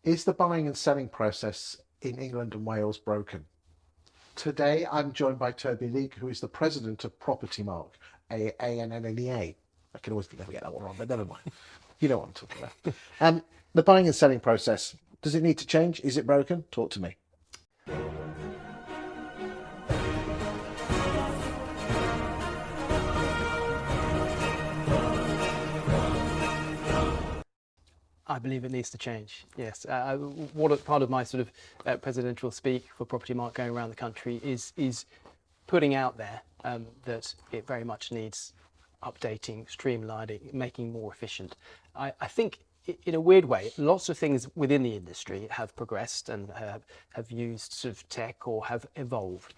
Is the buying and selling process in England and Wales broken? Today, I'm joined by Toby Leek, who is the president of PropTmark, NAEA. I can always never get that one wrong, but never mind. You know what I'm talking about. The buying and selling process, does it need to change? Is it broken? Talk to me. I believe it needs to change. Yes. Part of my sort of presidential speak for PropTmark going around the country is putting out there that it very much needs updating, streamlining, making more efficient. I think in a weird way, lots of things within the industry have progressed and have used sort of tech or have evolved.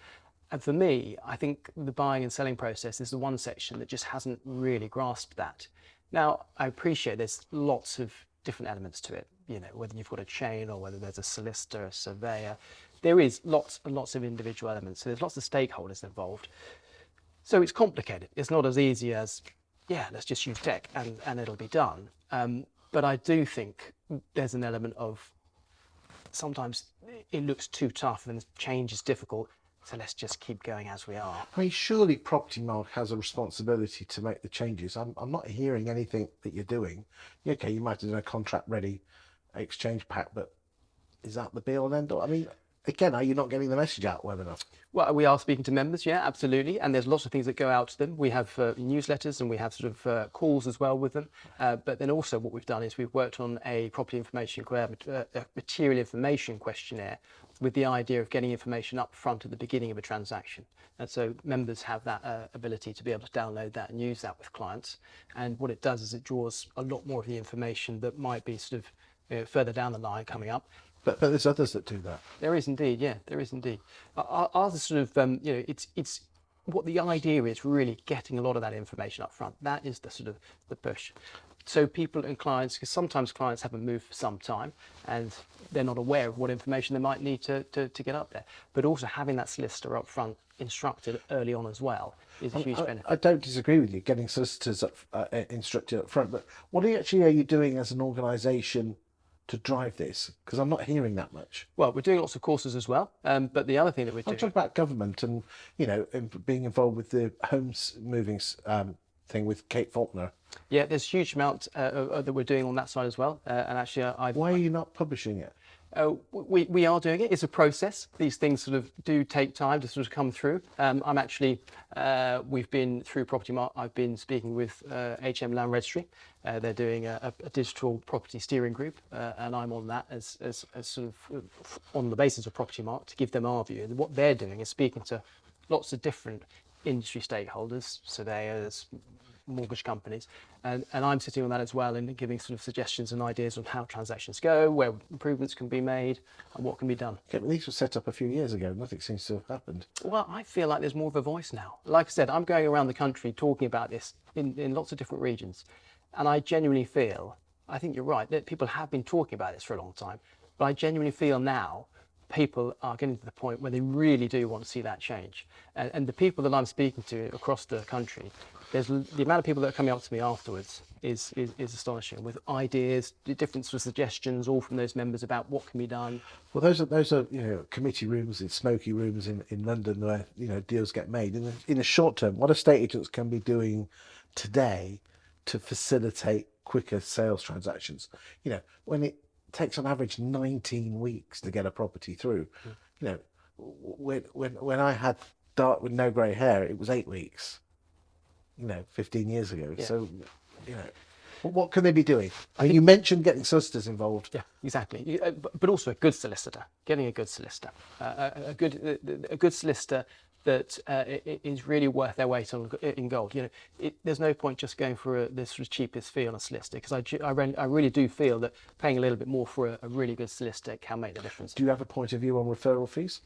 And for me, I think the buying and selling process is the one section that just hasn't really grasped that. Now, I appreciate there's lots of different elements to it, you know, whether you've got a chain or whether there's a solicitor, a surveyor, there is lots and lots of individual elements. So there's lots of stakeholders involved. So it's complicated. It's not as easy as, yeah, let's just use tech and it'll be done. But I do think there's an element of sometimes it looks too tough and change is difficult. So let's just keep going as we are. I mean, surely PropTmark has a responsibility to make the changes. I'm not hearing anything that you're doing. Yeah, okay, you might have done a contract ready exchange pack, but is that the be all and end all? I mean, again, are you not getting the message out well enough? Well, we are speaking to members, yeah, absolutely. And there's lots of things that go out to them. We have newsletters and we have sort of calls as well with them. But then also what we've done is we've worked on a property information, material information questionnaire with the idea of getting information up front at the beginning of a transaction. And so members have that ability to be able to download that and use that with clients. And what it does is it draws a lot more of the information that might be sort of further down the line coming up. But there's others that do that. There is indeed, yeah, there is indeed. Ours is sort of, you know, it's what the idea is really getting a lot of that information up front. That is the sort of the push. So people and clients, because sometimes clients haven't moved for some time and they're not aware of what information they might need to get up there. But also having that solicitor up front instructed early on as well is a huge benefit. I don't disagree with you getting solicitors instructed up front, but what are you doing as an organisation to drive this? Because I'm not hearing that much. Well, we're doing lots of courses as well, but the other thing that we're doing... I'm talking about government and, you know, being involved with the homes moving thing with Kate Faulkner. Yeah, there's a huge amount that we're doing on that side as well. And actually, Why are you not publishing it? We are doing it. It's a process. These things sort of do take time to sort of come through. I'm actually, we've been through PropTmark. I've been speaking with HM Land Registry. They're doing a digital property steering group, and I'm on that as sort of on the basis of PropTmark to give them our view. And what they're doing is speaking to lots of different industry stakeholders, surveyors, mortgage companies, and I'm sitting on that as well and giving sort of suggestions and ideas on how transactions go, where improvements can be made and what can be done. Okay, but these were set up a few years ago. Nothing seems to have happened. Well, I feel like there's more of a voice now. Like I said, I'm going around the country talking about this in lots of different regions, and I genuinely feel, I think you're right, that people have been talking about this for a long time, but I genuinely feel now people are getting to the point where they really do want to see that change. And the people that I'm speaking to across the country, there's the amount of people that are coming up to me afterwards is astonishing, with ideas, different sort of suggestions, all from those members about what can be done. Well, those are you know, committee rooms, in smoky rooms in London where, you know, deals get made. In the short term, what estate agents can be doing today to facilitate quicker sales transactions? You know, when it takes on average 19 weeks to get a property through. You know, when I had dark with no grey hair, it was 8 weeks. You know, 15 years ago. Yeah. So, you know, what can they be doing? You mentioned getting solicitors involved. Yeah, exactly. But also a good solicitor. Getting a good solicitor, a good solicitor that is really worth their weight in gold. You know, there's no point just going for the sort of cheapest fee on a solicitor, because I really do feel that paying a little bit more for a really good solicitor can make the difference. Do you have a point of view on referral fees?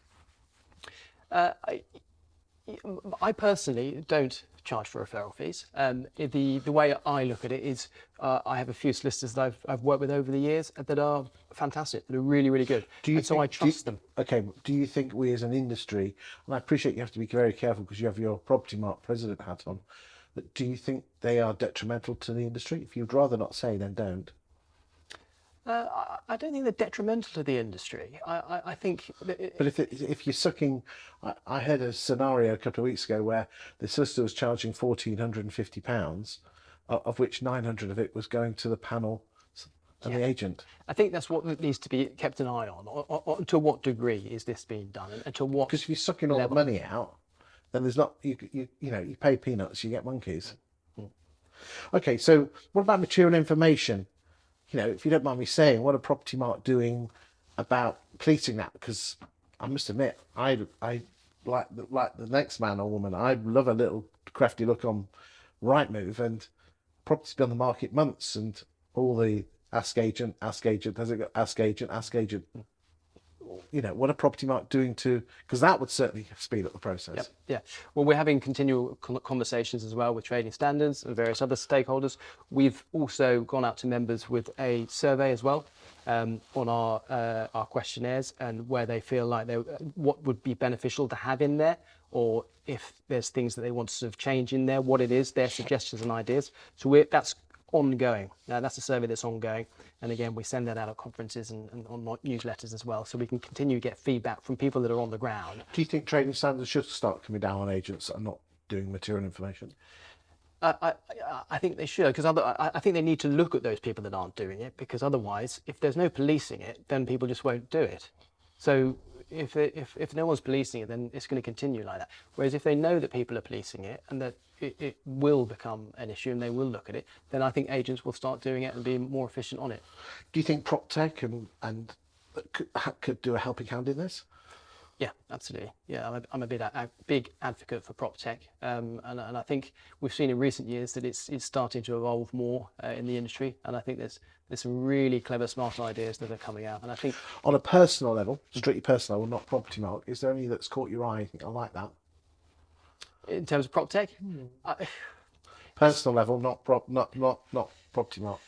I personally don't charge for referral fees. The way I look at it is I have a few solicitors that I've worked with over the years that are fantastic, that are really, really good. So I trust them. Okay, do you think we as an industry, and I appreciate you have to be very careful because you have your PropTmark president hat on, but do you think they are detrimental to the industry? If you'd rather not say, then don't. I don't think they're detrimental to the industry. I think that But if you're sucking, I heard a scenario a couple of weeks ago where the solicitor was charging £1,450, of which 900 of it was going to the panel and the agent. I think that's what needs to be kept an eye on. Or to what degree is this being done, and to what? Because if you're sucking all the money out, then there's not you pay peanuts, you get monkeys. Okay, so what about material information? If you don't mind me saying, what are PropTmark doing about policing that? Because I must admit, I like the next man or woman, I love a little crafty look on Rightmove, and property's been on the market months, and all the ask agent, has it got ask agent? What are PropTmark doing because that would certainly speed up the process. Yep. Yeah. Well, we're having continual conversations as well with trading standards and various other stakeholders. We've also gone out to members with a survey as well on our questionnaires, and where they feel like what would be beneficial to have in there, or if there's things that they want to sort of change in there, what it is, their suggestions and ideas. So that's ongoing. That's a survey that's ongoing, and again, we send that out at conferences and on newsletters as well, so we can continue to get feedback from people that are on the ground. Do you think trading standards should start coming down on agents that are not doing material information? I think they should, because I think they need to look at those people that aren't doing it, because otherwise, if there's no policing it, then people just won't do it. So if no one's policing it, then it's going to continue like that. Whereas if they know that people are policing it, and that it will become an issue and they will look at it, then I think agents will start doing it and be more efficient on it. Do you think PropTech and could do a helping hand in this? Yeah, absolutely. Yeah, I'm a big advocate for PropTech, and I think we've seen in recent years that it's starting to evolve more in the industry, and I think there's some really clever, smart ideas that are coming out. And I think on a personal level, strictly personal level, not PropTmark, is there any that's caught your eye? You think I like that? In terms of PropTech, personal level, not PropTmark.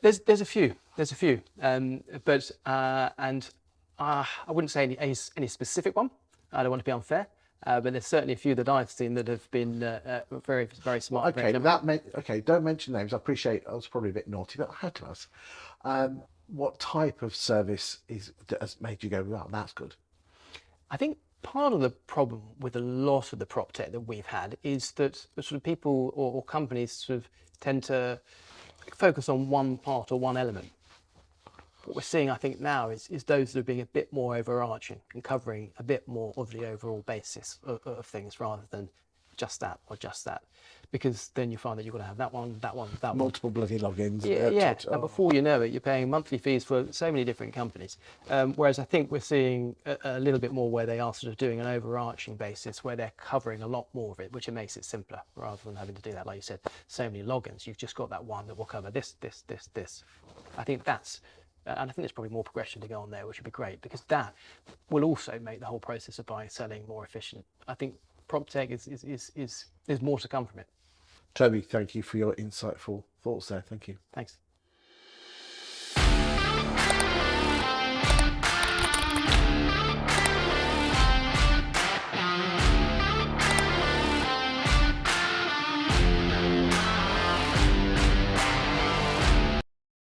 There's a few, but I wouldn't say any specific one. I don't want to be unfair, but there's certainly a few that I've seen that have been very, very smart. Okay, don't mention names. I appreciate I was probably a bit naughty, but I had to ask. What type of service has made you go, well, that's good? I think part of the problem with a lot of the PropTech that we've had is that sort of people or companies sort of tend to focus on one part or one element. What we're seeing, I think, now is those that are being a bit more overarching and covering a bit more of the overall basis of things, rather than just that or just that. Because then you find that you've got to have that one, multiple bloody logins. Yeah. And before you know it, you're paying monthly fees for so many different companies. Whereas I think we're seeing a little bit more where they are sort of doing an overarching basis, where they're covering a lot more of it, which it makes it simpler, rather than having to do that, like you said, so many logins. You've just got that one that will cover this. I think that's, and I think there's probably more progression to go on there, which would be great, because that will also make the whole process of buying and selling more efficient. I think PropTech is more to come from it. Toby, thank you for your insightful thoughts there. Thank you. Thanks.